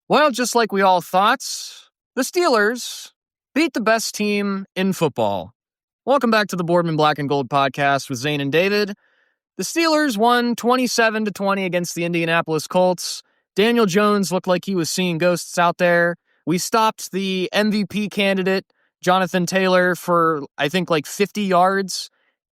Well, just like we all thought, the Steelers beat the best team in football. Welcome back to the Boardman Black and Gold podcast with Zane and David. The Steelers won 27-20 against the Indianapolis Colts. Daniel Jones looked like he was seeing ghosts out there. We stopped the MVP candidate, Jonathan Taylor, for I think like 50 yards,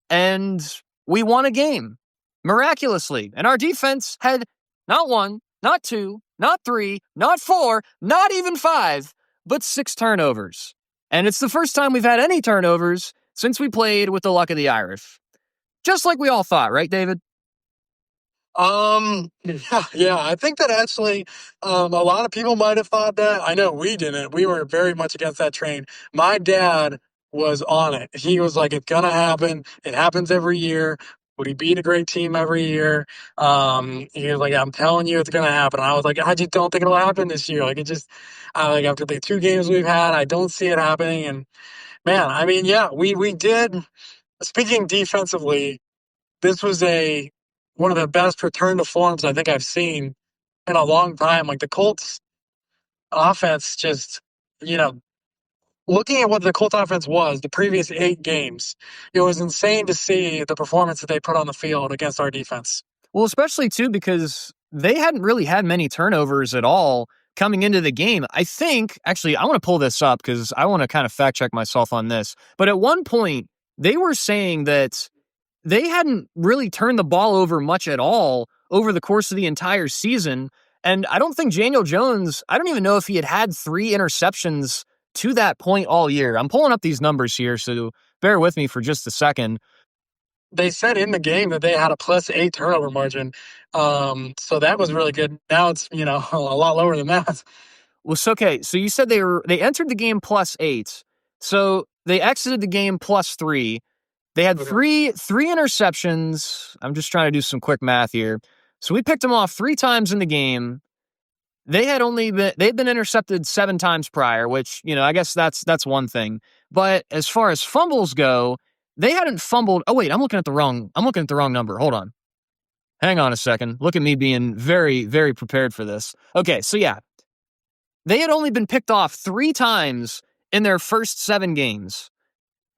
and we won a game miraculously. And our defense had not one, not two, not three, not four, not even five, but 6 turnovers. And it's the first time we've had any turnovers since we played with the luck of the Irish. Just like we all thought, right, David? Yeah, I think that actually, a lot of people might have thought that. I know we didn't. We were very much against that train. My dad was on it. He was like, "It's gonna happen. It happens every year. We beat a great team every year." He was like, "I'm telling you, it's gonna happen." And I was like, "I just don't think it'll happen this year. Like, like after the 2 games we've had, I don't see it happening." And man, I mean, yeah, we did. Speaking defensively, this was a one of the best return to forms I think I've seen in a long time. Like the Colts offense, just you know, looking at what the Colts offense was the previous 8 games, it was insane to see the performance that they put on the field against our defense. Well, especially too because they hadn't really had many turnovers at all coming into the game. I think, actually, I want to pull this up because I want to kind of fact check myself on this. But at one point, they were saying that they hadn't really turned the ball over much at all over the course of the entire season. And I don't think Daniel Jones, I don't even know if he had 3 interceptions to that point all year. I'm pulling up these numbers here, so bear with me for just a second. They said in the game that they had a +8 turnover margin, so that was really good. Now it's a lot lower than that. Well, so, okay, so you said they entered the game +8. So they exited the game +3. They had Okay. three interceptions. I'm just trying to do some quick math here. So we picked them off 3 times in the game. They'd been intercepted 7 times prior, which, I guess that's one thing. But as far as fumbles go, they hadn't fumbled. Oh wait, I'm looking at the wrong number. Hold on. Hang on a second. Look at me being very, very prepared for this. Okay, so yeah. They had only been picked off 3 times in their first 7 games.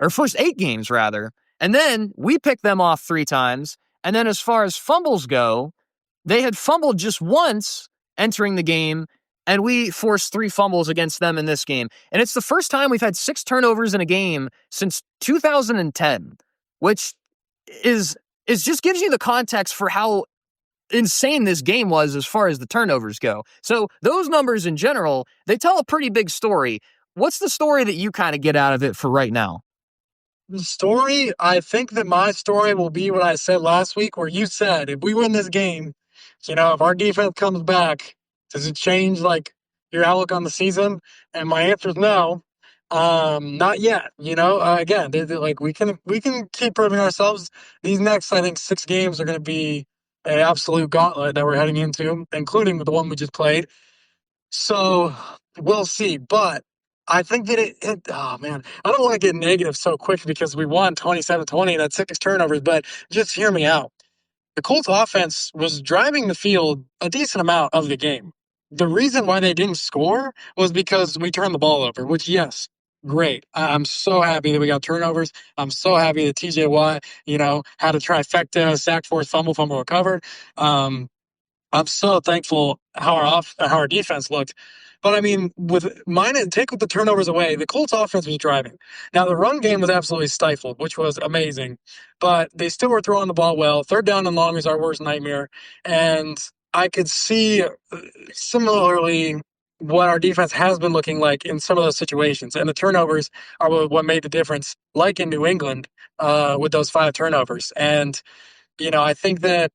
Or first 8 games, rather. And then we picked them off 3 times. And then as far as fumbles go, they had fumbled just once entering the game, and we forced 3 fumbles against them in this game. And it's the first time we've had 6 turnovers in a game since 2010, which is just gives you the context for how insane this game was as far as the turnovers go. So those numbers in general, they tell a pretty big story. What's the story that you kind of get out of it for right now? The story, I think that my story will be what I said last week, where you said if we win this game, if our defense comes back, does it change like your outlook on the season? And my answer is no. Not yet. Again, like we can keep proving ourselves. These next, I think, 6 games are going to be an absolute gauntlet that we're heading into, including the one we just played. So we'll see. But I think that oh man, I don't want to get negative so quick because we won 27-20 and had 6 turnovers, but just hear me out. The Colts offense was driving the field a decent amount of the game. The reason why they didn't score was because we turned the ball over, which, yes, great. I'm so happy that we got turnovers. I'm so happy that TJ Watt, had a trifecta, sack, forced, fumble, fumble recovered. I'm so thankful how our defense looked. But I mean, take the turnovers away, the Colts offense was driving. Now the run game was absolutely stifled, which was amazing, but they still were throwing the ball well. 3rd down and long is our worst nightmare, and I could see similarly what our defense has been looking like in some of those situations, and the turnovers are what made the difference. Like in New England, with those 5 turnovers, and I think that.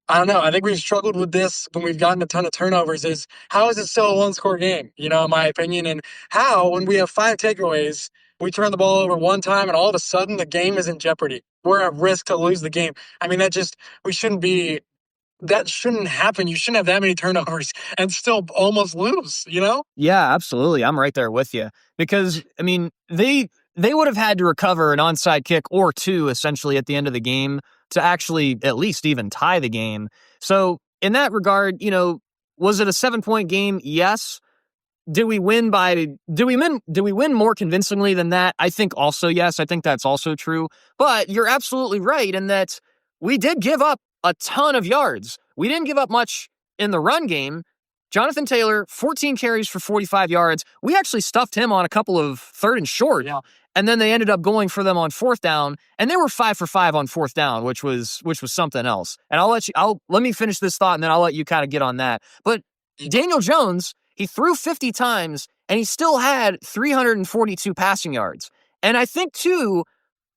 I don't know. I think we've struggled with this when we've gotten a ton of turnovers is how is it still a 1-score game, in my opinion, and how when we have 5 takeaways, we turn the ball over 1 time and all of a sudden the game is in jeopardy. We're at risk to lose the game. I mean, that shouldn't happen. You shouldn't have that many turnovers and still almost lose, Yeah, absolutely. I'm right there with you because, I mean, they would have had to recover an onside kick or 2 essentially at the end of the game to actually at least even tie the game. So in that regard, Was it a 7-point game? Yes. Did we win more convincingly than that? I think also yes. I think that's also true. But you're absolutely right in that we did give up a ton of yards. We didn't give up much in the run game. Jonathan Taylor, 14 carries for 45 yards. We actually stuffed him on a couple of third and short. Yeah. And then they ended up going for them on fourth down, and they were 5 for 5 on fourth down, which was something else. And let me finish this thought, and then I'll let you kind of get on that. But Daniel Jones, he threw 50 times, and he still had 342 passing yards. And I think too,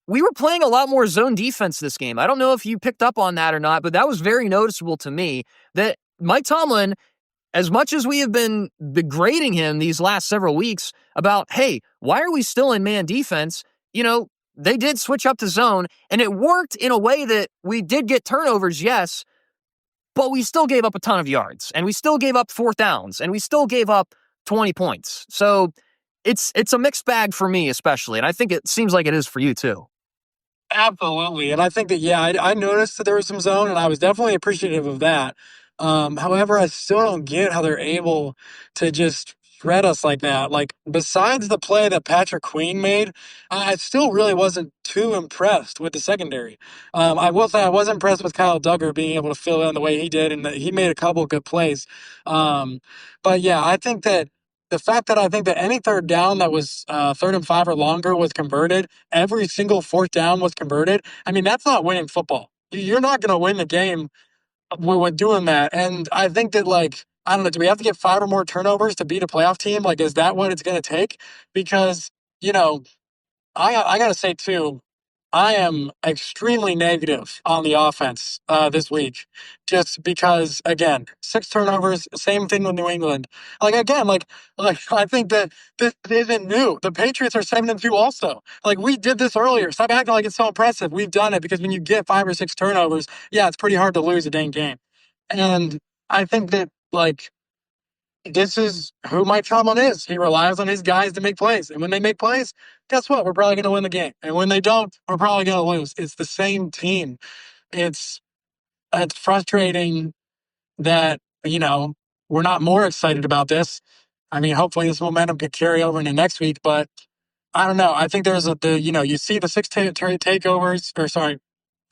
we were playing a lot more zone defense this game. I don't know if you picked up on that or not, but that was very noticeable to me. That Mike Tomlin, as much as we have been degrading him these last several weeks about, hey, why are we still in man defense? They did switch up to zone, and it worked in a way that we did get turnovers, yes, but we still gave up a ton of yards, and we still gave up fourth downs, and we still gave up 20 points. So it's a mixed bag for me, especially, and I think it seems like it is for you too. Absolutely. And I think that, yeah, I noticed that there was some zone, and I was definitely appreciative of that. However, I still don't get how they're able to just shred us like that. Like, besides the play that Patrick Queen made, I still really wasn't too impressed with the secondary. I will say I was impressed with Kyle Duggar being able to fill in the way he did, and that he made a couple of good plays. Um, but yeah, I think that the fact that I think that any third down that was 3rd and 5 or longer was converted, every single fourth down was converted. I mean, that's not winning football. You're not going to win the game with doing that. And I think that, like, I don't know, do we have to get 5 or more turnovers to beat a playoff team? Like, is that what it's going to take? Because, I got to say, too, I am extremely negative on the offense this week, just because, again, 6 turnovers, same thing with New England. Like, again, like I think that this isn't new. The Patriots are 7-2 also. Like, we did this earlier. Stop acting like it's so impressive. We've done it, because when you get 5 or 6 turnovers, yeah, it's pretty hard to lose a dang game. And I think that, like, this is who Mike Tomlin is. He relies on his guys to make plays. And when they make plays, guess what? We're probably going to win the game. And when they don't, we're probably going to lose. It's the same team. It's frustrating that, we're not more excited about this. I mean, hopefully this momentum could carry over into next week, but I don't know. I think there's you see the takeovers, or sorry,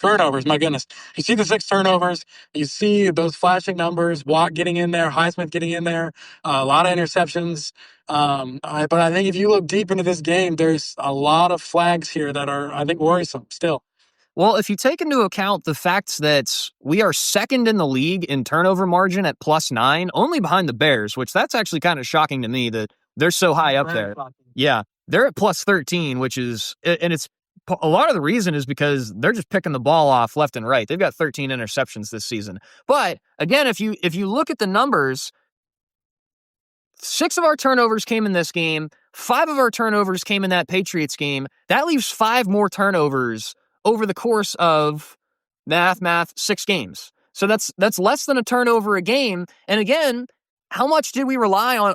turnovers, my goodness. You see the 6 turnovers. You see those flashing numbers, Watt getting in there, Highsmith getting in there, a lot of interceptions. But I think if you look deep into this game, there's a lot of flags here that are, I think, worrisome still. Well, if you take into account the fact that we are second in the league in turnover margin at +9, only behind the Bears, which that's actually kind of shocking to me that they're so high up there. Yeah, they're at +13, and it's a lot of the reason is because they're just picking the ball off left and right. They've got 13 interceptions this season. But again, if you look at the numbers, 6 of our turnovers came in this game. 5 of our turnovers came in that Patriots game. That leaves 5 more turnovers over the course of 6 games. So that's less than a turnover a game. And again, how much did we rely on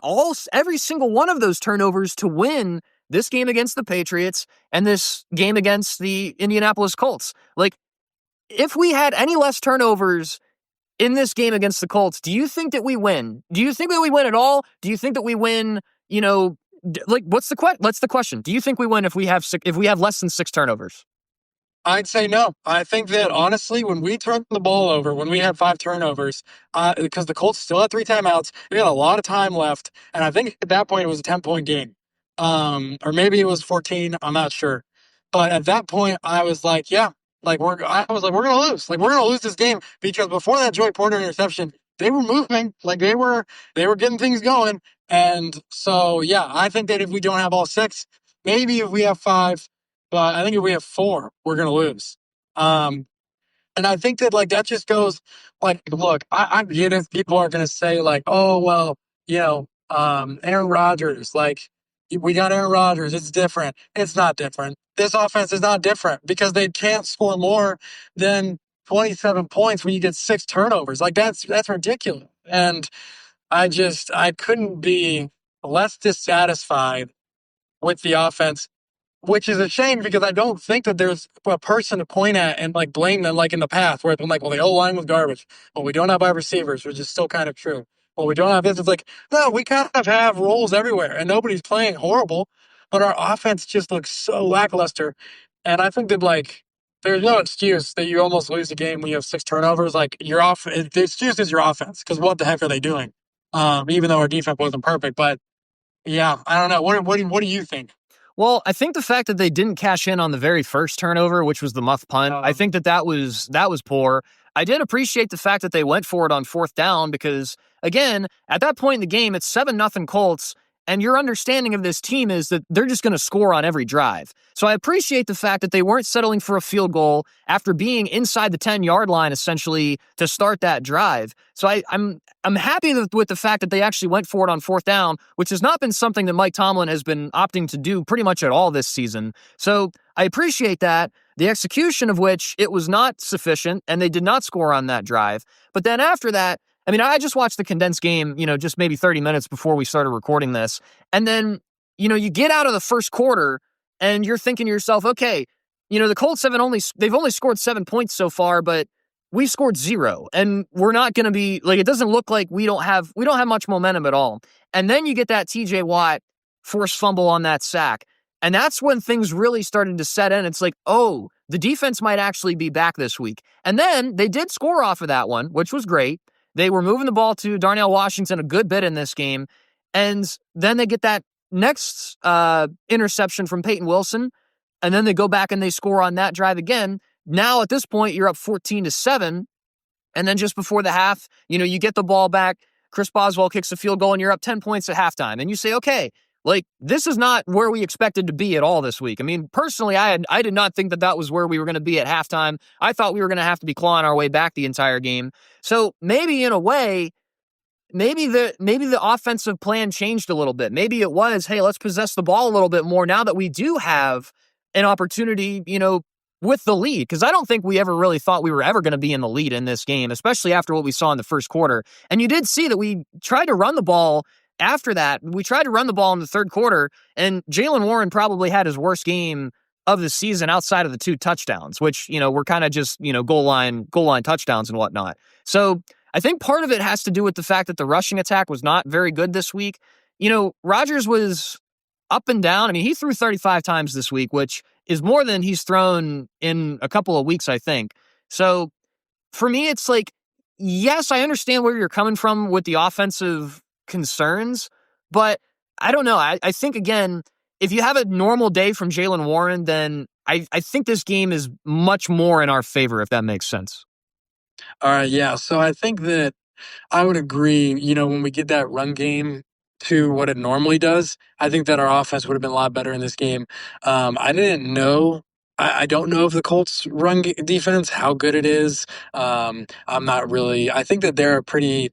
every single one of those turnovers to win this game against the Patriots and this game against the Indianapolis Colts? Like, if we had any less turnovers in this game against the Colts, do you think that we win? Do you think that we win at all? Do you think that we win, what's the question? Do you think we win if we have less than 6 turnovers? I'd say no. I think that, honestly, when we turned the ball over, when we had 5 turnovers, because the Colts still had 3 timeouts, we had a lot of time left, and I think at that point it was a 10-point game, or maybe it was 14. I'm not sure, but at that point I was like, yeah, like we're gonna lose. Like, we're gonna lose this game, because before that Joey Porter interception, they were moving, like they were getting things going, and so yeah, I think that if we don't have all 6, maybe if we have 5. But I think if we have 4, we're going to lose. And I think that, like, that just goes, like, look, I get if people are going to say, like, oh, well, Aaron Rodgers, like, we got Aaron Rodgers. It's different. It's not different. This offense is not different, because they can't score more than 27 points when you get 6 turnovers. Like, that's ridiculous. And I couldn't be less dissatisfied with the offense, which is a shame, because I don't think that there's a person to point at and, like, blame them like in the past, where it's been like, well, the O-line was garbage. Well, we don't have wide receivers, which is still kind of true. well, we don't have this. It's like, no, we kind of have roles everywhere, and nobody's playing horrible, but our offense just looks so lackluster. And I think that like there's no excuse that you almost lose the game when you have 6 turnovers. Like your off, the excuse is your offense because what the heck are they doing? Even though our defense wasn't perfect, but yeah, I don't know. What do you think? Well, I think the fact that they didn't cash in on the very first turnover, which was the muff punt, I think that was poor. I did appreciate the fact that they went for it on fourth down because, again, at that point in the game, it's 7-0 Colts, and your understanding of this team is that they're just going to score on every drive. So I appreciate the fact that they weren't settling for a field goal after being inside the 10-yard line, essentially, to start that drive. So I'm happy with the fact that they actually went for it on fourth down, which has not been something that Mike Tomlin has been opting to do pretty much at all this season. So I appreciate that. The execution of which it was not sufficient, and they did not score on that drive. But then after that, I mean, I just watched the condensed game, just maybe 30 minutes before we started recording this. And then, you get out of the first quarter and you're thinking to yourself, okay, the Colts they've only scored 7 points so far, but we scored 0, and we're not going to be like, it doesn't look like we don't have much momentum at all. And then you get that TJ Watt forced fumble on that sack. And that's when things really started to set in. It's like, oh, the defense might actually be back this week. And then they did score off of that one, which was great. They were moving the ball to Darnell Washington a good bit in this game. And then they get that next interception from Peyton Wilson. And then they go back and they score on that drive again. Now, at this point, you're up 14-7. And then just before the half, you get the ball back. Chris Boswell kicks a field goal and you're up 10 points at halftime. And you say, okay, like, this is not where we expected to be at all this week. I mean, personally, I did not think that was where we were going to be at halftime. I thought we were going to have to be clawing our way back the entire game. So maybe in a way, maybe the offensive plan changed a little bit. Maybe it was, hey, let's possess the ball a little bit more now that we do have an opportunity, with the lead. Because I don't think we ever really thought we were ever going to be in the lead in this game, especially after what we saw in the first quarter. And you did see that we tried to run the ball after that. We tried to run the ball in the third quarter, and Jaylen Warren probably had his worst game of the season outside of the 2 touchdowns, which, were kind of just, goal line touchdowns and whatnot. So I think part of it has to do with the fact that the rushing attack was not very good this week. Rodgers was up and down. I mean, he threw 35 times this week, which is more than he's thrown in a couple of weeks, I think. So for me, it's like, yes, I understand where you're coming from with the offensive concerns, but I don't know. I think, again, if you have a normal day from Jaylen Warren, then I think this game is much more in our favor, if that makes sense. All right, yeah. So I think that I would agree, when we get that run game to what it normally does, I think that our offense would have been a lot better in this game. I didn't know. I don't know if the Colts defense, how good it is. I'm not really. I think that they're a pretty,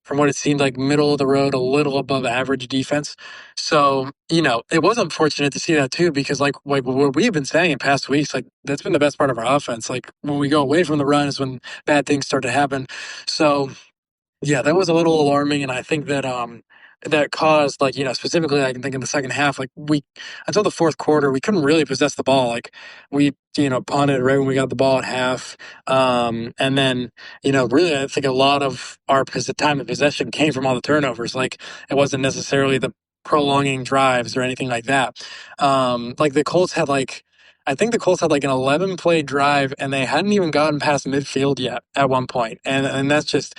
from what it seemed like, middle of the road, a little above average defense. So, it was unfortunate to see that too, because like what we've been saying in past weeks, like that's been the best part of our offense. Like when we go away from the run is when bad things start to happen. So yeah, that was a little alarming, and I think that that caused, like, specifically I can think in the second half, like we until the fourth quarter we couldn't really possess the ball. Like we punted right when we got the ball at half, and then really I think a lot of our time of possession came from all the turnovers. Like it wasn't necessarily the prolonging drives or anything like that. Like the Colts had like. I think the Colts had like an 11-play drive, and they hadn't even gotten past midfield yet at one point, and that's just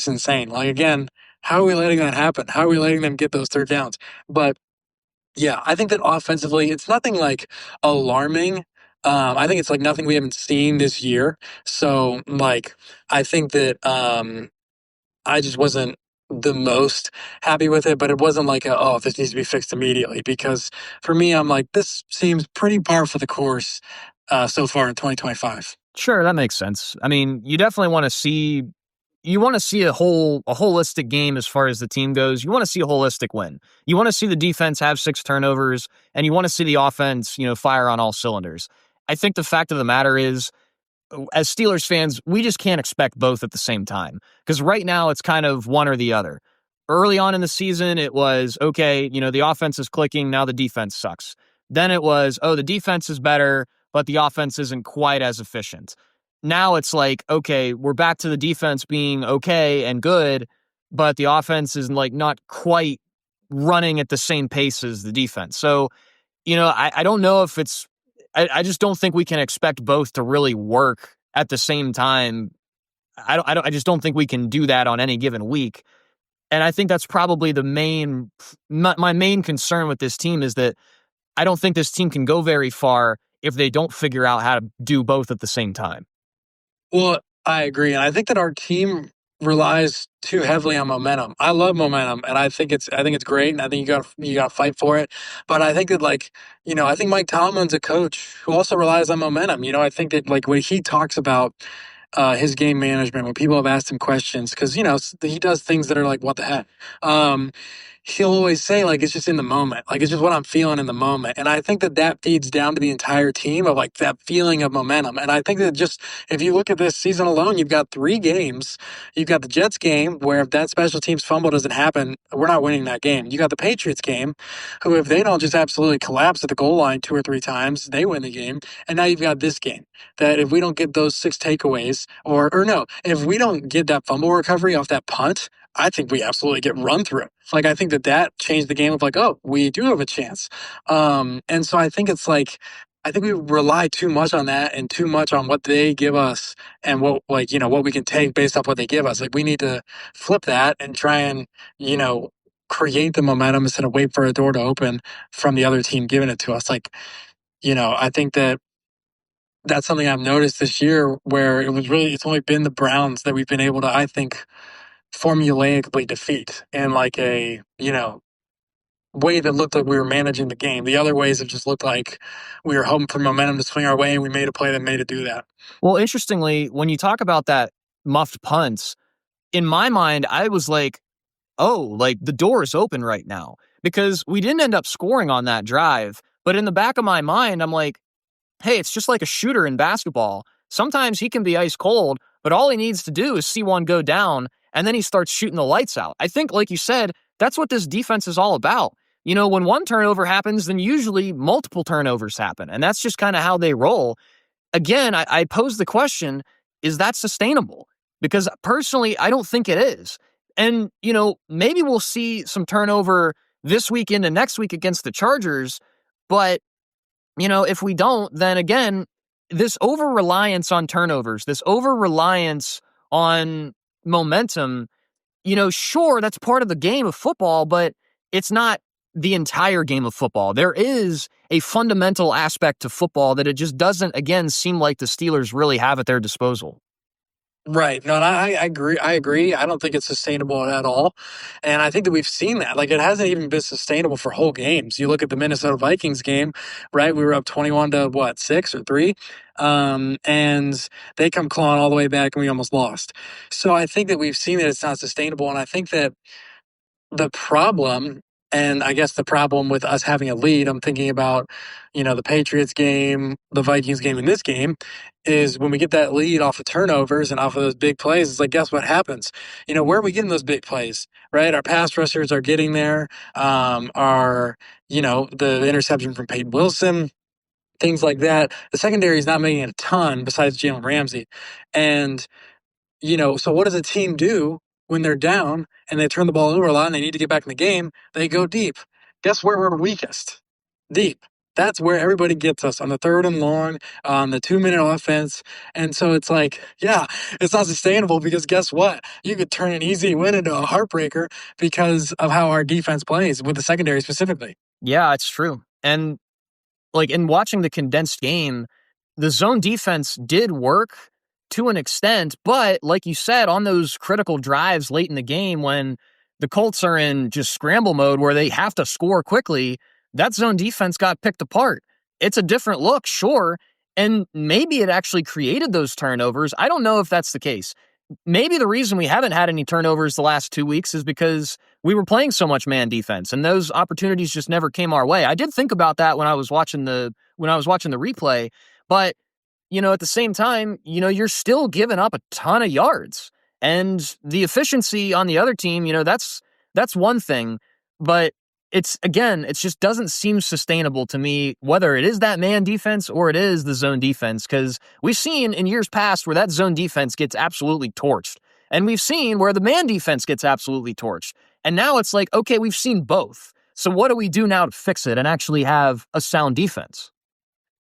insane. Like again, how are we letting that happen? How are we letting them get those third downs? But yeah, I think that offensively, it's nothing like alarming. I think it's like nothing we haven't seen this year. So like, I think that I just wasn't the most happy with it, but it wasn't like oh, this needs to be fixed immediately. Because for me, I'm like, this seems pretty par for the course so far in 2025. Sure, that makes sense. I mean, you definitely want to see a holistic game as far as the team goes. You want to see a holistic win. You want to see the defense have 6 turnovers, and you want to see the offense, fire on all cylinders. I think the fact of the matter is, as Steelers fans, we just can't expect both at the same time. Because right now, it's kind of one or the other. Early on in the season, it was, okay, the offense is clicking, now the defense sucks. Then it was, oh, the defense is better, but the offense isn't quite as efficient. Now it's like, okay, we're back to the defense being okay and good, but the offense is like not quite running at the same pace as the defense. So, I don't know if I just don't think we can expect both to really work at the same time. I just don't think we can do that on any given week. And I think that's probably my main concern with this team is that I don't think this team can go very far if they don't figure out how to do both at the same time. Well, I agree, and I think that our team relies too heavily on momentum. I love momentum, and I think it's great, and I think you got to fight for it. But I think that I think Mike Tomlin's a coach who also relies on momentum. I think that like when he talks about his game management, when people have asked him questions, because he does things that are like, what the heck. He'll always say like it's just in the moment, like it's just what I'm feeling in the moment, and I think that that feeds down to the entire team of like that feeling of momentum. And I think that just if you look at this season alone, you've got 3 games. You've got the Jets game where if that special teams fumble doesn't happen, we're not winning that game. You got the Patriots game, who if they don't just absolutely collapse at the goal line 2 or 3 times, they win the game. And now you've got this game that if we don't get those 6 takeaways, or no, if we don't get that fumble recovery off that punt, I think we absolutely get run through. Like, I think that changed the game of like, oh, we do have a chance. And so I think it's like, I think we rely too much on that and too much on what they give us and what we can take based off what they give us. Like, we need to flip that and try and, create the momentum instead of wait for a door to open from the other team giving it to us. Like, I think that's something I've noticed this year where it's only been the Browns that we've been able to, I think, formulaically defeat in like a, way that looked like we were managing the game. The other ways have just looked like we were hoping for momentum to swing our way and we made a play that made it do that. Well, interestingly, when you talk about that muffed punts, in my mind, I was like, oh, like the door is open right now because we didn't end up scoring on that drive. But in the back of my mind, I'm like, hey, it's just like a shooter in basketball. Sometimes he can be ice cold, but all he needs to do is see one go down, and then he starts shooting the lights out. I think, like you said, that's what this defense is all about. When one turnover happens, then usually multiple turnovers happen, and that's just kind of how they roll. Again, I pose the question, is that sustainable? Because personally, I don't think it is. And, maybe we'll see some turnover this week into next week against the Chargers, but if we don't, then again, this over-reliance on turnovers, this over-reliance on momentum, sure, that's part of the game of football, but it's not the entire game of football. There is a fundamental aspect to football that it just doesn't, again, seem like the Steelers really have at their disposal. Right. No, and I agree. I agree. I don't think it's sustainable at all. And I think that we've seen that. Like, it hasn't even been sustainable for whole games. You look at the Minnesota Vikings game, right? We were up 21 to what, 6 or 3? And they come clawing all the way back and we almost lost. So I think that we've seen that it's not sustainable. And I think that the problem, and I guess the problem with us having a lead, I'm thinking about, the Patriots game, the Vikings game, and this game, is when we get that lead off of turnovers and off of those big plays, it's like, guess what happens? Where are we getting those big plays, right? Our pass rushers are getting there. The interception from Peyton Wilson, things like that. The secondary is not making a ton besides Jalen Ramsey. And so what does a team do when they're down and they turn the ball over a lot and they need to get back in the game? They go deep. Guess where we're weakest? Deep. That's where everybody gets us on the 3rd and long, on the 2-minute offense. And so it's like, yeah, it's not sustainable because guess what? You could turn an easy win into a heartbreaker because of how our defense plays with the secondary specifically. Yeah, it's true. And like in watching the condensed game, the zone defense did work to an extent, but like you said, on those critical drives late in the game when the Colts are in just scramble mode where they have to score quickly, that zone defense got picked apart. It's a different look, sure, and maybe it actually created those turnovers. I don't know if that's the case. Maybe the reason we haven't had any turnovers the last 2 weeks is because we were playing so much man defense and those opportunities just never came our way. I did think about that when I was watching the replay, but at the same time, you're still giving up a ton of yards. And the efficiency on the other team, that's one thing. But it just doesn't seem sustainable to me, whether it is that man defense or it is the zone defense, because we've seen in years past where that zone defense gets absolutely torched. And we've seen where the man defense gets absolutely torched. And now it's like, okay, we've seen both. So what do we do now to fix it and actually have a sound defense?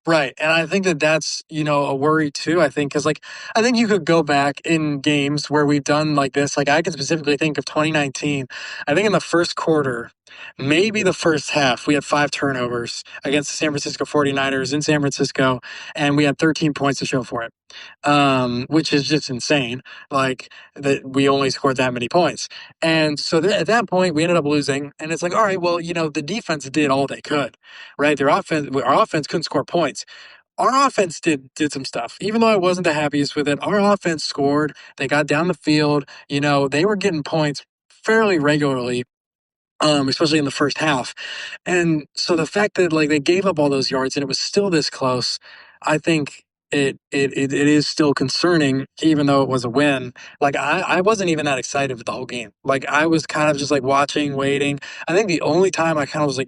Right, and I think that that's, a worry too, I think, 'cause, I think you could go back in games where we've done like this, I can specifically think of 2019. I think in the first quarter, maybe the first half, we had 5 turnovers against the San Francisco 49ers in San Francisco, and we had 13 points to show for it, which is just insane, that we only scored that many points, and so at that point, we ended up losing, and it's like, "Alright, well, the defense did all they could," right? Our offense couldn't score points. Our offense did some stuff. Even though I wasn't the happiest with it, our offense scored. They got down the field. They were getting points fairly regularly, especially in the first half. And so the fact that they gave up all those yards and it was still this close, I think it is still concerning, even though it was a win. I wasn't even that excited with the whole game. I was kind of just watching, waiting. I think the only time I kind of was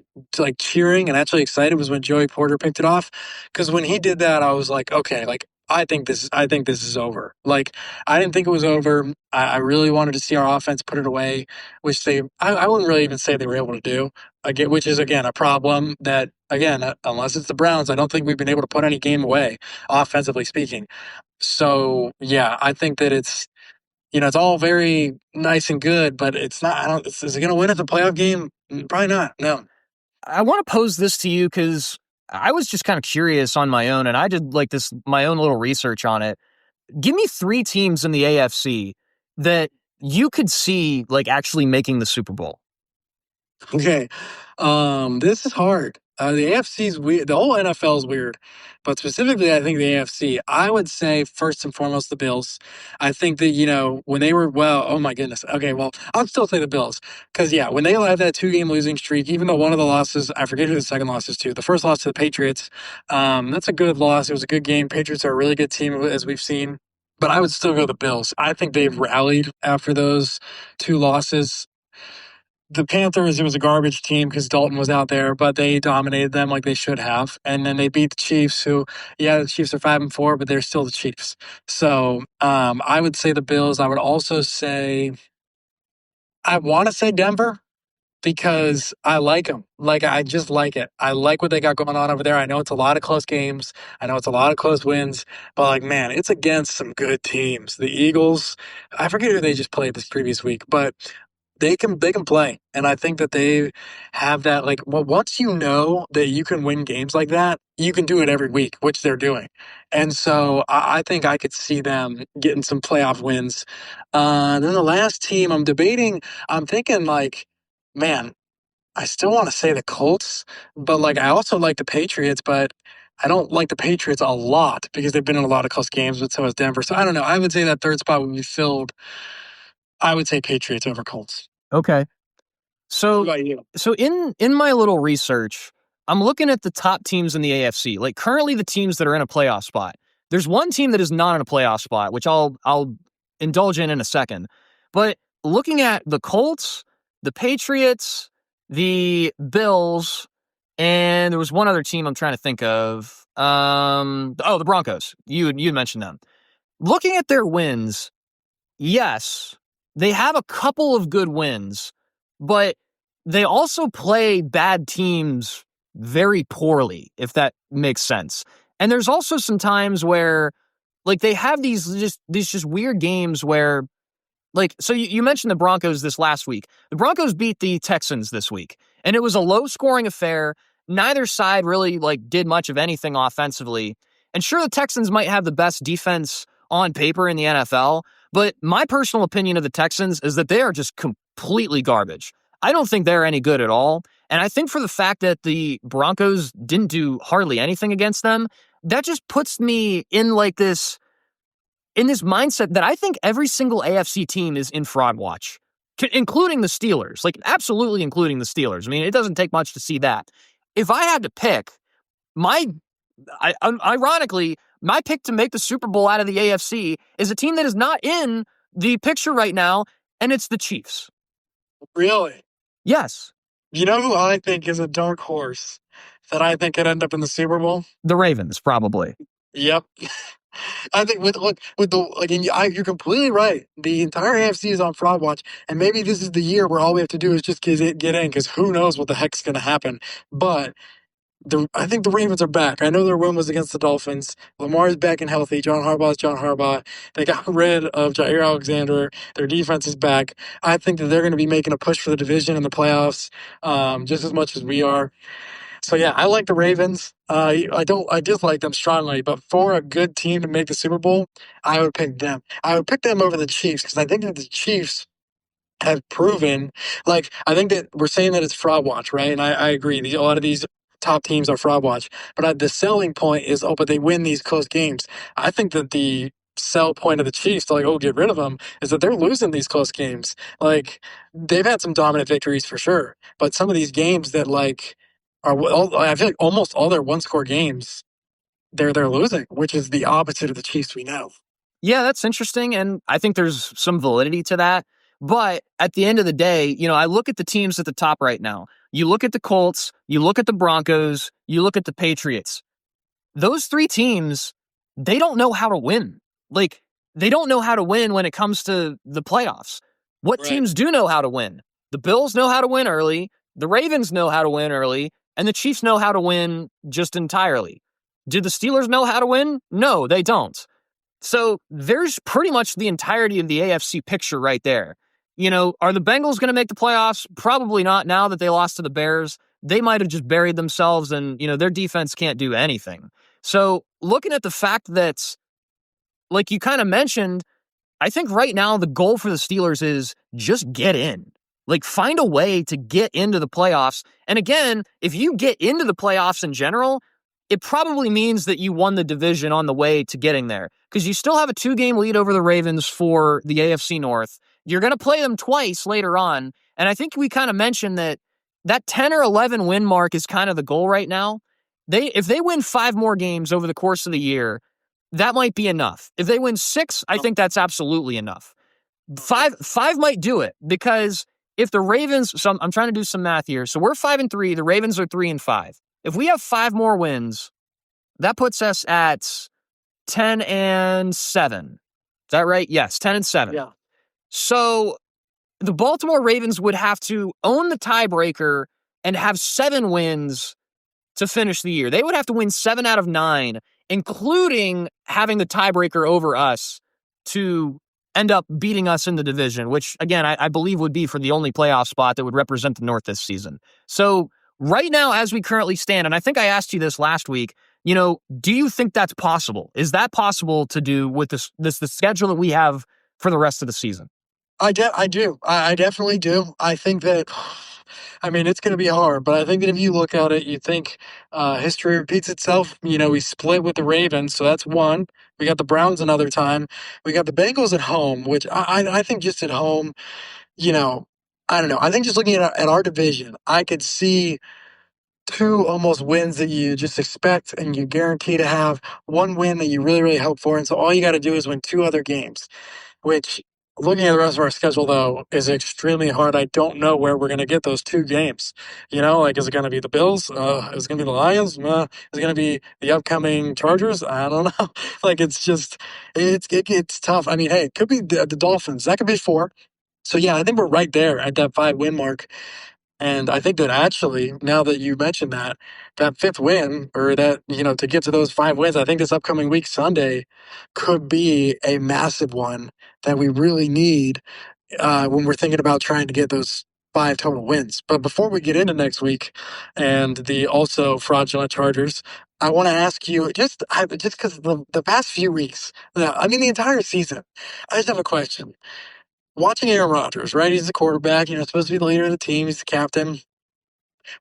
cheering and actually excited was when Joey Porter picked it off. Because when he did that, I was like, okay, I think this is over. I didn't think it was over. I really wanted to see our offense put it away, which I wouldn't really even say they were able to do. Again, which is again a problem that again, unless it's the Browns, I don't think we've been able to put any game away, offensively speaking. So yeah, I think that it's all very nice and good, but it's not. I don't. Is it going to win at the playoff game? Probably not. No. I want to pose this to you because I was just kind of curious on my own and I did my own little research on it. Give me 3 teams in the AFC that you could see actually making the Super Bowl. Okay. This is hard. The AFC is weird. The whole NFL is weird, but specifically, I think the AFC. I would say first and foremost the Bills. I think that when they were oh my goodness. Okay, well I'll still say the Bills because yeah, when they had that 2-game losing streak, even though one of the losses, I forget who the second loss is to. The first loss to the Patriots. That's a good loss. It was a good game. Patriots are a really good team as we've seen. But I would still go the Bills. I think they've rallied after those 2 losses. The Panthers, it was a garbage team because Dalton was out there, but they dominated them like they should have. And then they beat the Chiefs, who, yeah, the Chiefs are 5-4, but they're still the Chiefs. So I would say the Bills. I would also say, I want to say Denver because I like them. I just like it. I like what they got going on over there. I know it's a lot of close games. I know it's a lot of close wins, but man, it's against some good teams. The Eagles, I forget who they just played this previous week, but they can play, and I think that they have that. Once you know that you can win games like that, you can do it every week, which they're doing. And so I think I could see them getting some playoff wins. Then the last team I'm debating, I'm thinking man, I still want to say the Colts, but I also like the Patriots, but I don't like the Patriots a lot because they've been in a lot of close games, but so has Denver. So I don't know. I would say that third spot would be filled. I would say Patriots over Colts. Okay. What So about you? so in my little research, I'm looking at the top teams in the AFC. Currently the teams that are in a playoff spot. There's one team that is not in a playoff spot, which I'll indulge in a second. But looking at the Colts, the Patriots, the Bills, and there was one other team I'm trying to think of. The Broncos. You mentioned them. Looking at their wins, yes, they have a couple of good wins, but they also play bad teams very poorly, if that makes sense. And there's also some times where they have these weird games where so you mentioned the Broncos this last week. The Broncos beat the Texans this week, and it was a low scoring affair. Neither side really did much of anything offensively. And sure, the Texans might have the best defense on paper in the NFL, but my personal opinion of the Texans is that they are just completely garbage. I don't think they're any good at all. And I think for the fact that the Broncos didn't do hardly anything against them, that just puts me in this mindset that I think every single AFC team is in fraud watch, including the Steelers, absolutely including the Steelers. I mean, it doesn't take much to see that. If I had to pick, ironically, my pick to make the Super Bowl out of the AFC is a team that is not in the picture right now, and it's the Chiefs. Really? Yes, You know who I think is a dark horse that I think could end up in the Super Bowl? the Ravens, probably. Yep. I think with the like, and you're completely right. The entire AFC is on fraud watch, and maybe this is the year where all we have to do is just get in, because who knows what the heck's going to happen. But I think the Ravens are back. I know their win was against the Dolphins. Lamar's back and healthy. John Harbaugh's John Harbaugh. They got rid of Jair Alexander. Their defense is back. I think that they're going to be making a push for the division in the playoffs, just as much as we are. So yeah, I like the Ravens. I dislike them strongly, but for a good team to make the Super Bowl, I would pick them. I would pick them over the Chiefs, because I think that the Chiefs have proven, like, I think that we're saying that it's fraud watch, right? And I agree. A lot of these top teams are fraud watch, but the selling point is, oh, but they win these close games. I think that the sell point of the Chiefs to, like, oh, get rid of them, is that they're losing these close games. Like, they've had some dominant victories for sure, but some of these games that, like, I feel like almost all their one score games, they're losing, which is the opposite of the Chiefs we know. Yeah, that's interesting, and I think there's some validity to that. But at the end of the day, I look at the teams at the top right now. You look at the Colts, you look at the Broncos, you look at the Patriots. Those three teams, they don't know how to win. Like, they don't know how to win when it comes to the playoffs. What Right. teams do know how to win? The Bills know how to win early, the Ravens know how to win early, and the Chiefs know how to win just entirely. Do the Steelers know how to win? No, they don't. So there's pretty much the entirety of the AFC picture right there. Are the Bengals going to make the playoffs? Probably not, now that they lost to the Bears. They might have just buried themselves, and, their defense can't do anything. So looking at the fact that, like you kind of mentioned, I think right now the goal for the Steelers is just get in. Like, find a way to get into the playoffs. And again, if you get into the playoffs in general, it probably means that you won the division on the way to getting there, because you still have a 2-game lead over the Ravens for the AFC North. You're going to play them twice later on. And I think we kind of mentioned that 10 or 11 win mark is kind of the goal right now. If they win 5 more games over the course of the year, that might be enough. If they win 6, I think that's absolutely enough. Five might do it, because if the Ravens, so I'm trying to do some math here. So we're 5-3, the Ravens are 3-5. If we have 5 more wins, that puts us at 10-7. Is that right? Yes, 10-7. Yeah. So the Baltimore Ravens would have to own the tiebreaker and have 7 wins to finish the year. They would have to win 7 out of 9, including having the tiebreaker over us, to end up beating us in the division, which, again, I believe would be for the only playoff spot that would represent the North this season. So right now, as we currently stand, and I think I asked you this last week, do you think that's possible? Is that possible to do with the schedule that we have for the rest of the season? I do. I definitely do. I think that, I mean, it's going to be hard, but I think that if you look at it, you think history repeats itself. We split with the Ravens, so that's one. We got the Browns another time. We got the Bengals at home, which I think just at home, I don't know. I think just looking at our division, I could see 2 almost wins that you just expect and you guarantee to have, 1 win that you really, really hope for. And so all you got to do is win 2 other games, which, looking at the rest of our schedule, though, is extremely hard. I don't know where we're going to get those 2 games. Like, is it going to be the Bills? Is it going to be the Lions? Is it going to be the upcoming Chargers? I don't know. Like, it's just, it's tough. I mean, hey, it could be the Dolphins. That could be 4. So, yeah, I think we're right there at that 5-win mark. And I think that actually, now that you mentioned that 5th win, or that, to get to those 5 wins, I think this upcoming week, Sunday, could be a massive one that we really need when we're thinking about trying to get those 5 total wins. But before we get into next week and the also fraudulent Chargers, I want to ask you, just because the past few weeks, I mean, the entire season, I just have a question. Watching Aaron Rodgers, right? He's the quarterback, supposed to be the leader of the team. He's the captain.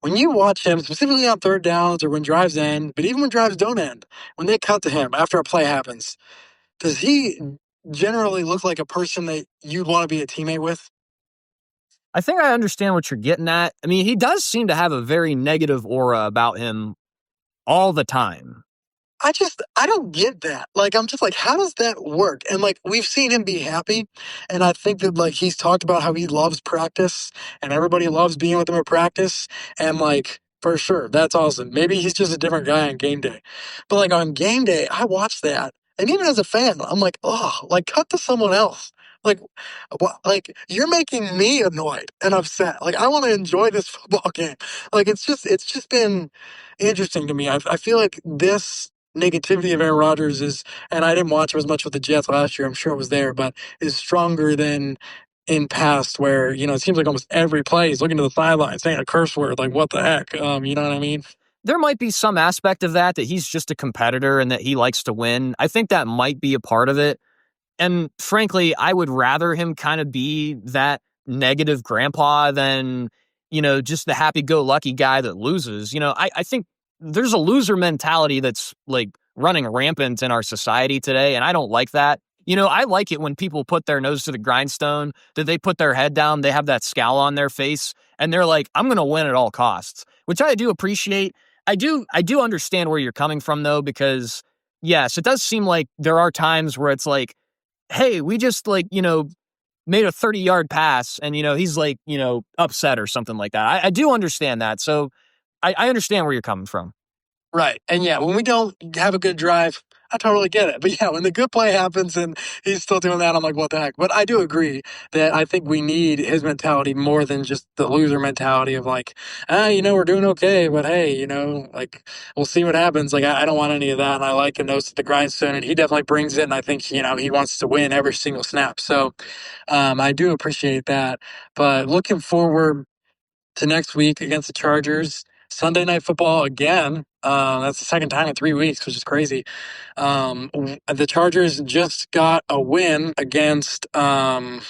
When you watch him, specifically on 3rd downs or when drives end, but even when drives don't end, when they cut to him after a play happens, does he generally look like a person that you'd want to be a teammate with? I think I understand what you're getting at. I mean, he does seem to have a very negative aura about him all the time. I don't get that. Like, I'm just like, how does that work? And, like, we've seen him be happy. And I think that, like, he's talked about how he loves practice and everybody loves being with him at practice. And, like, for sure, that's awesome. Maybe he's just a different guy on game day. But, like, on game day, I watch that And even as a fan, I'm like, oh, like cut to someone else. Like, what? Like you're making me annoyed and upset. Like I want to enjoy this football game. Like it's just been interesting to me. I feel like this negativity of Aaron Rodgers is, and I didn't watch him as much with the Jets last year. I'm sure it was there, but is stronger than in past where it seems like almost every play he's looking to the sideline saying a curse word. Like what the heck? You know what I mean? There might be some aspect of that he's just a competitor and that he likes to win. I think that might be a part of it. And frankly, I would rather him kind of be that negative grandpa than, just the happy-go-lucky guy that loses. I think there's a loser mentality that's like running rampant in our society today, and I don't like that. I like it when people put their nose to the grindstone, that they put their head down, they have that scowl on their face, and they're like, I'm going to win at all costs, which I do appreciate. I do understand where you're coming from, though, because, yes, it does seem like there are times where it's like, hey, we just made a 30-yard pass and, he's like, upset or something like that. I do understand that. So I understand where you're coming from. Right. And yeah, when we don't have a good drive, I totally get it. But yeah, when the good play happens and he's still doing that, I'm like, what the heck? But I do agree that I think we need his mentality more than just the loser mentality of like, we're doing okay, but hey, like we'll see what happens. Like I don't want any of that. And I like a nose to the grindstone, and he definitely brings it. And I think, he wants to win every single snap. So I do appreciate that. But looking forward to next week against the Chargers. Sunday Night Football again. That's the second time in 3 weeks, which is crazy. The Chargers just got a win against. Man,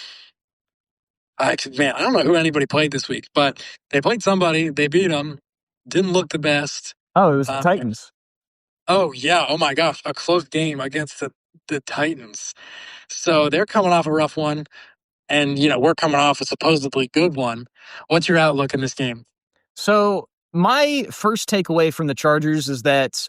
I don't know who anybody played this week, but they played somebody. They beat them. Didn't look the best. Oh, it was the Titans. Oh yeah. Oh my gosh, a close game against the Titans. So they're coming off a rough one, and we're coming off a supposedly good one. What's your outlook in this game? So my first takeaway from the Chargers is that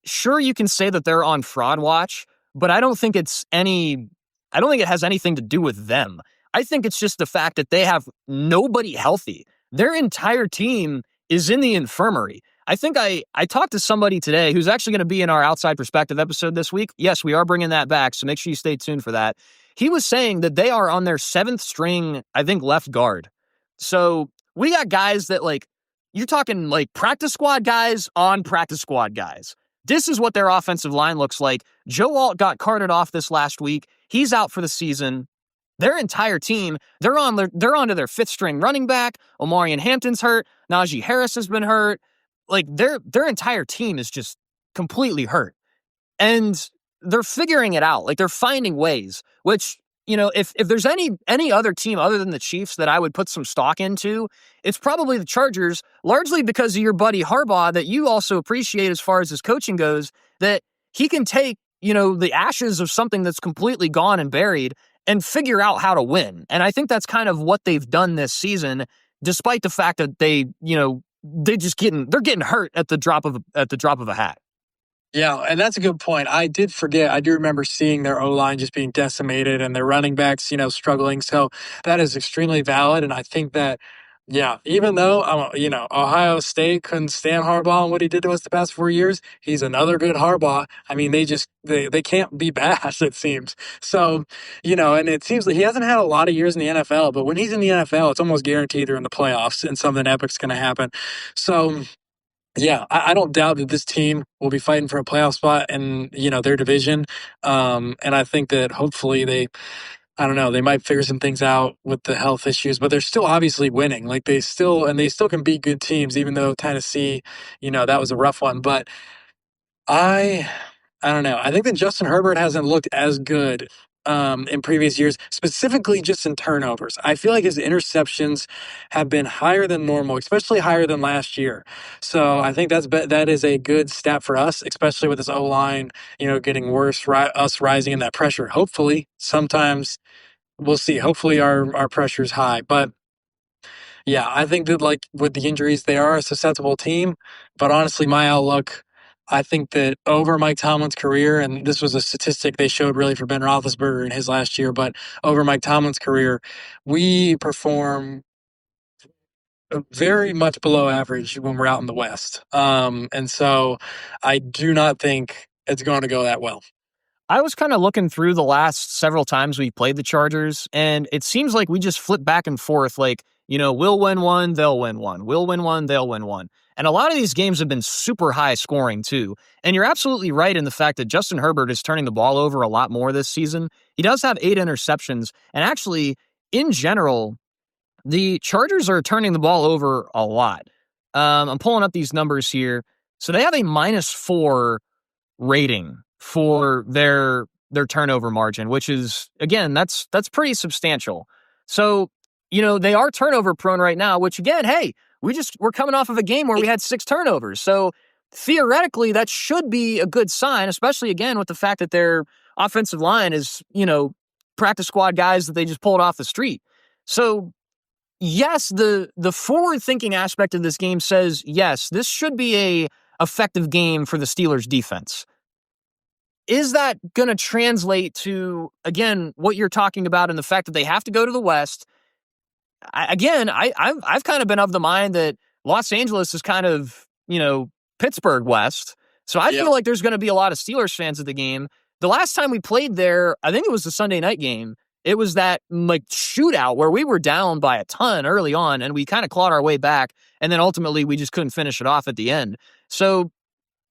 sure, you can say that they're on fraud watch, but I don't think it has anything to do with them. I think it's just the fact that they have nobody healthy. Their entire team is in the infirmary. I think I talked to somebody today who's actually going to be in our Outside Perspective episode this week. Yes, we are bringing that back, so make sure you stay tuned for that. He was saying that they are on their seventh string, I think, left guard. So we got guys that you're talking like practice squad guys on practice squad guys. This is what their offensive line looks like. Joe Alt got carted off this last week. He's out for the season. Their entire team, they're on to their fifth string running back. Omarion Hampton's hurt. Najee Harris has been hurt. Like their entire team is just completely hurt. And they're figuring it out. Like they're finding ways, which, if there's any other team other than the Chiefs that I would put some stock into, it's probably the Chargers, largely because of your buddy Harbaugh that you also appreciate as far as his coaching goes, that he can take, the ashes of something that's completely gone and buried and figure out how to win. And I think that's kind of what they've done this season, despite the fact that they're getting hurt at the drop of a hat. Yeah, and that's a good point. I did forget. I do remember seeing their O-line just being decimated and their running backs, struggling. So that is extremely valid. And I think that, yeah, even though, Ohio State couldn't stand Harbaugh and what he did to us the past 4 years, he's another good Harbaugh. I mean, they can't be bad, it seems. So, and it seems like he hasn't had a lot of years in the NFL, but when he's in the NFL, it's almost guaranteed they're in the playoffs and something epic's going to happen. So, yeah, I don't doubt that this team will be fighting for a playoff spot in, their division. And I think that hopefully I don't know, they might figure some things out with the health issues, but they're still obviously winning. Like they still can beat good teams, even though Tennessee, that was a rough one. But I I don't know. I think that Justin Herbert hasn't looked as good in previous years, specifically just in turnovers. I feel like his interceptions have been higher than normal, especially higher than last year. So I think that is a good stat for us, especially with this O line, getting worse, us rising in that pressure. Hopefully, sometimes we'll see. Hopefully, our pressure is high, but yeah, I think that like with the injuries, they are a susceptible team. But honestly, my outlook, I think that over Mike Tomlin's career, and this was a statistic they showed really for Ben Roethlisberger in his last year, but over Mike Tomlin's career, we perform very much below average when we're out in the West. And so I do not think it's going to go that well. I was kind of looking through the last several times we played the Chargers, and it seems like we just flip back and forth. Like, we'll win one, they'll win one. We'll win one, they'll win one. And a lot of these games have been super high scoring, too. And you're absolutely right in the fact that Justin Herbert is turning the ball over a lot more this season. He does have 8 interceptions. And actually, in general, the Chargers are turning the ball over a lot. I'm pulling up these numbers here. So they have a -4 rating for their turnover margin, which is, again, that's pretty substantial. So, they are turnover prone right now, which, again, hey, we're coming off of a game where we had 6 turnovers. So theoretically that should be a good sign, especially, again, with the fact that their offensive line is, practice squad guys that they just pulled off the street. So yes, the forward thinking aspect of this game says, yes, this should be a effective game for the Steelers defense. Is that going to translate to, again, what you're talking about and the fact that they have to go to the West? I've kind of been of the mind that Los Angeles is kind of, Pittsburgh West. So I feel like there's going to be a lot of Steelers fans at the game. The last time we played there, I think it was the Sunday night game. It was that shootout where we were down by a ton early on and we kind of clawed our way back. And then ultimately we just couldn't finish it off at the end. So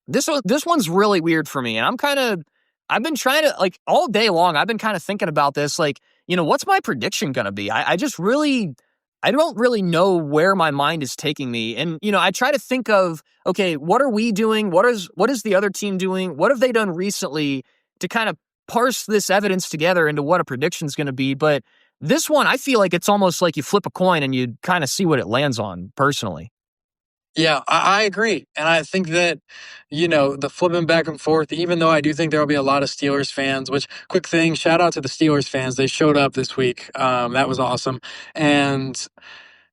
this one's really weird for me. And I've been trying to, all day long, I've been kind of thinking about this, what's my prediction going to be? I don't really know where my mind is taking me. And, I try to think of, okay, what are we doing? What is the other team doing? What have they done recently to kind of parse this evidence together into what a prediction is going to be? But this one, I feel like it's almost like you flip a coin and you kind of see what it lands on personally. Yeah, I agree. And I think that, the flipping back and forth, even though I do think there will be a lot of Steelers fans, which, quick thing, shout out to the Steelers fans. They showed up this week. That was awesome. And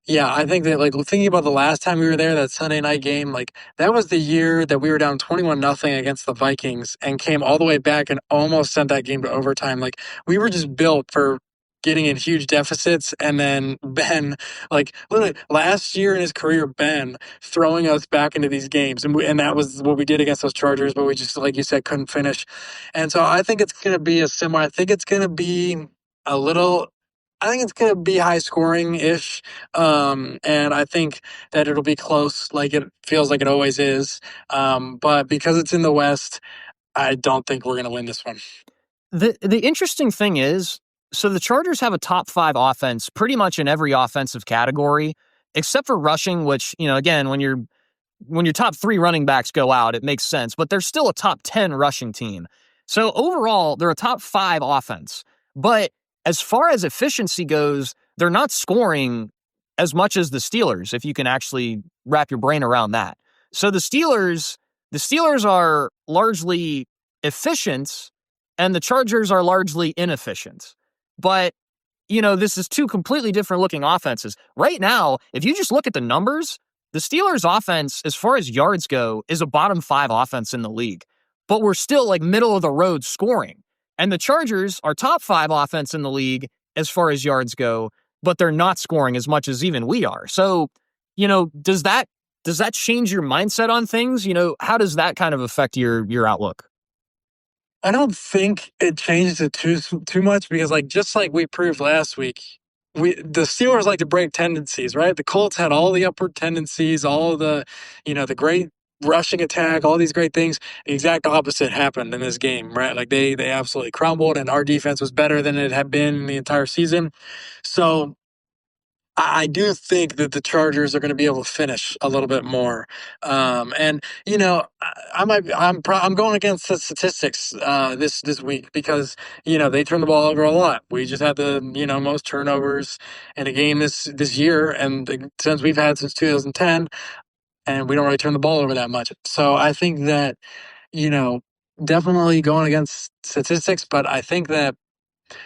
yeah, I think that, thinking about the last time we were there, that Sunday night game, that was the year that we were down 21-0 against the Vikings and came all the way back and almost sent that game to overtime. We were just built for getting in huge deficits. And then Ben, literally last year in his career, Ben throwing us back into these games. And that was what we did against those Chargers, but we just, like you said, couldn't finish. And so I think it's going to be a similar, I think it's going to be a little, I think it's going to be high scoring ish. And I think that it'll be close, like it feels like it always is. But because it's in the West, I don't think we're going to win this one. The interesting thing is, so the Chargers have a top 5 offense pretty much in every offensive category, except for rushing, which, again, when your top 3 running backs go out, it makes sense, but they're still a top 10 rushing team. So overall, they're a top 5 offense. But as far as efficiency goes, they're not scoring as much as the Steelers, if you can actually wrap your brain around that. So the Steelers are largely efficient and the Chargers are largely inefficient. But, this is 2 completely different looking offenses. Right now, if you just look at the numbers, the Steelers offense, as far as yards go, is a bottom 5 offense in the league. But we're still middle of the road scoring. And the Chargers are top 5 offense in the league as far as yards go, but they're not scoring as much as even we are. So, does that change your mindset on things? How does that kind of affect your outlook? I don't think it changes it too much because, just like we proved last week, the Steelers like to break tendencies, right? The Colts had all the upward tendencies, all the, the great rushing attack, all these great things. The exact opposite happened in this game, right? They absolutely crumbled, and our defense was better than it had been the entire season. So I do think that the Chargers are going to be able to finish a little bit more, and I'm going against the statistics this week because they turn the ball over a lot. We just had the most turnovers in a game this year, and since we've had since 2010, and we don't really turn the ball over that much. So I think that definitely going against statistics, but I think that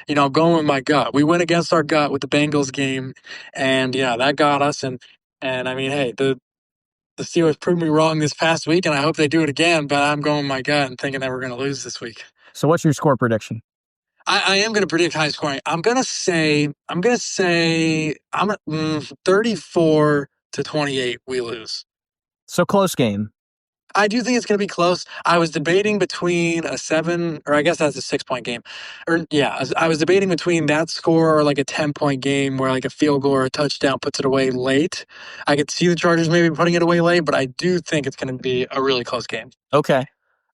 I'm going with my gut. We went against our gut with the Bengals game, and that got us. And I mean, hey, the Steelers proved me wrong this past week, and I hope they do it again. But I'm going with my gut and thinking that we're going to lose this week. So what's your score prediction? I am going to predict high scoring. I'm going to say 34-28. We lose. So close game. I do think it's going to be close. I was debating between a 7, or I guess that's a 6-point game. Or yeah, I was debating between that score or like a 10-point game where like a field goal or a touchdown puts it away late. I could see the Chargers maybe putting it away late, but I do think it's going to be a really close game. Okay.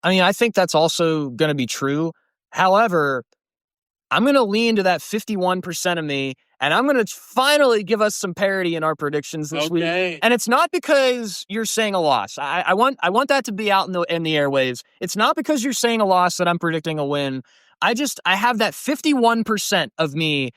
I mean, I think that's also going to be true. However, I'm going to lean to that 51% of me, and I'm going to finally give us some parity in our predictions this week. Okay. And it's not because you're saying a loss. I want that to be out in the airwaves. It's not because you're saying a loss that I'm predicting a win. I have that 51% of me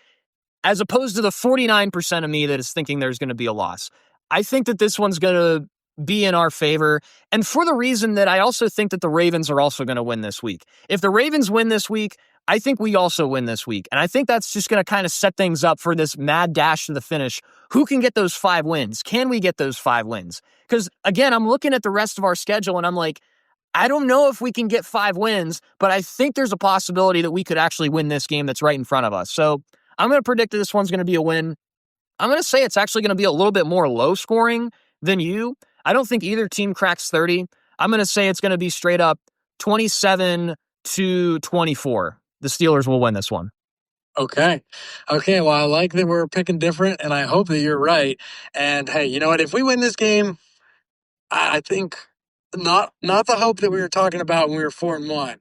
as opposed to the 49% of me that is thinking there's going to be a loss. I think that this one's going to be in our favor, and for the reason that I also think that the Ravens are also going to win this week. If the Ravens win this week, I think we also win this week, and I think that's just going to kind of set things up for this mad dash to the finish. Who can get those 5 wins? Can we get those 5 wins? Because, again, I'm looking at the rest of our schedule, and I'm like, I don't know if we can get 5 wins, but I think there's a possibility that we could actually win this game that's right in front of us. So I'm going to predict that this one's going to be a win. I'm going to say it's actually going to be a little bit more low scoring than you. I don't think either team cracks 30. I'm going to say it's going to be straight up 27-24. The Steelers will win this one. Okay. Well, I like that we're picking different, and I hope that you're right. And hey, you know what? If we win this game, I think not the hope that we were talking about when we were 4-1,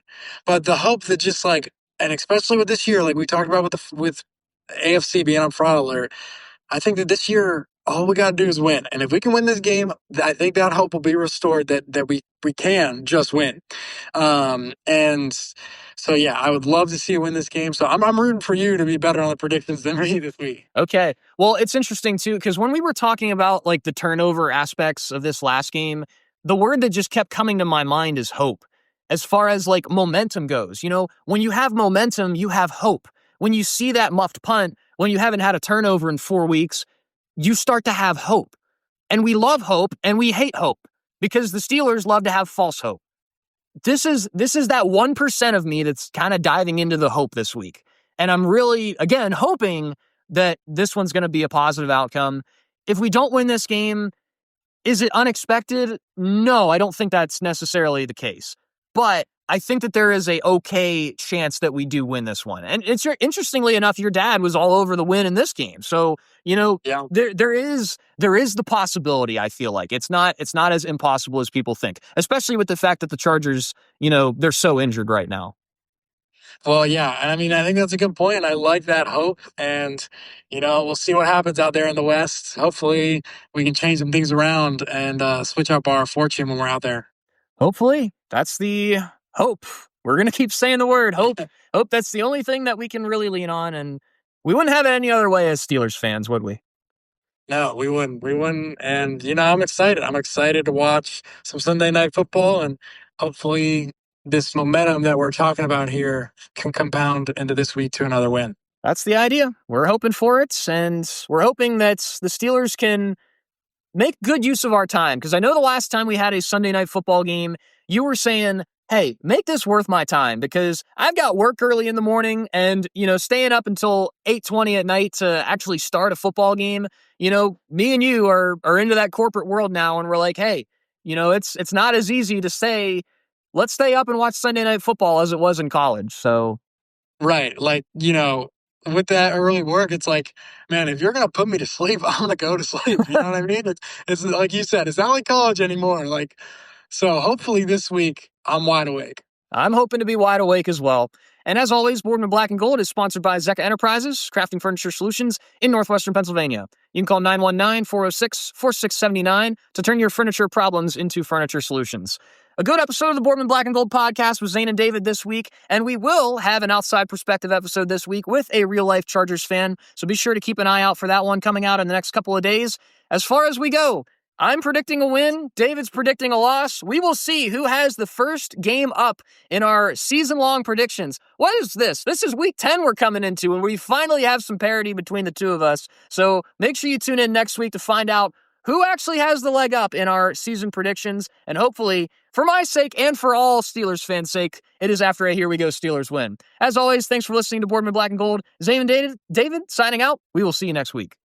but the hope that just like, and especially with this year, like we talked about with AFC being on fraud alert, I think that this year all we got to do is win, and if we can win this game, I think that hope will be restored that we can just win. And so yeah, I would love to see you win this game. So I'm rooting for you to be better on the predictions than me this week. Okay. Well, it's interesting too, because when we were talking about like the turnover aspects of this last game, the word that just kept coming to my mind is hope. As far as like momentum goes, when you have momentum, you have hope. When you see that muffed punt, when you haven't had a turnover in 4 weeks, you start to have hope. And we love hope and we hate hope because the Steelers love to have false hope. This is that 1% of me that's kind of diving into the hope this week. And I'm really, again, hoping that this one's going to be a positive outcome. If we don't win this game, is it unexpected? No, I don't think that's necessarily the case. But I think that there is a okay chance that we do win this one. And it's interestingly enough, your dad was all over the win in this game. So, Yeah. there is the possibility, I feel like. It's not as impossible as people think, especially with the fact that the Chargers, they're so injured right now. Well, yeah, and I mean, I think that's a good point. I like that hope, and we'll see what happens out there in the West. Hopefully, we can change some things around and switch up our fortune when we're out there. Hopefully, that's the hope. We're gonna keep saying the word hope. Hope that's the only thing that we can really lean on, and we wouldn't have it any other way as Steelers fans, would we? No, we wouldn't. We wouldn't. And I'm excited. I'm excited to watch some Sunday Night Football, and hopefully, this momentum that we're talking about here can compound into this week to another win. That's the idea. We're hoping for it, and we're hoping that the Steelers can make good use of our time. Because I know the last time we had a Sunday Night Football game, you were saying, hey, make this worth my time because I've got work early in the morning and, staying up until 8:20 at night to actually start a football game. Me and you are into that corporate world now, and we're like, hey, it's not as easy to say, let's stay up and watch Sunday Night Football as it was in college. So, right. Like, with that early work, it's like, man, if you're going to put me to sleep, I'm going to go to sleep. You know what I mean? It's like you said, it's not like college anymore. Like, so hopefully this week I'm wide awake. I'm hoping to be wide awake as well. And as always, Boardman Black and Gold is sponsored by Zecca Enterprises, crafting furniture solutions in northwestern Pennsylvania. You can call 919-406-4679 to turn your furniture problems into furniture solutions. A good episode of the Boardman Black and Gold podcast with Zane and David this week, and we will have an outside perspective episode this week with a real-life Chargers fan, so be sure to keep an eye out for that one coming out in the next couple of days. As far as we go, I'm predicting a win. David's predicting a loss. We will see who has the first game up in our season-long predictions. What is this? This is week 10 we're coming into, and we finally have some parity between the two of us. So make sure you tune in next week to find out who actually has the leg up in our season predictions. And hopefully, for my sake and for all Steelers fans' sake, it is after a Here We Go Steelers win. As always, thanks for listening to Boardman Black and Gold. Zane and David signing out. We will see you next week.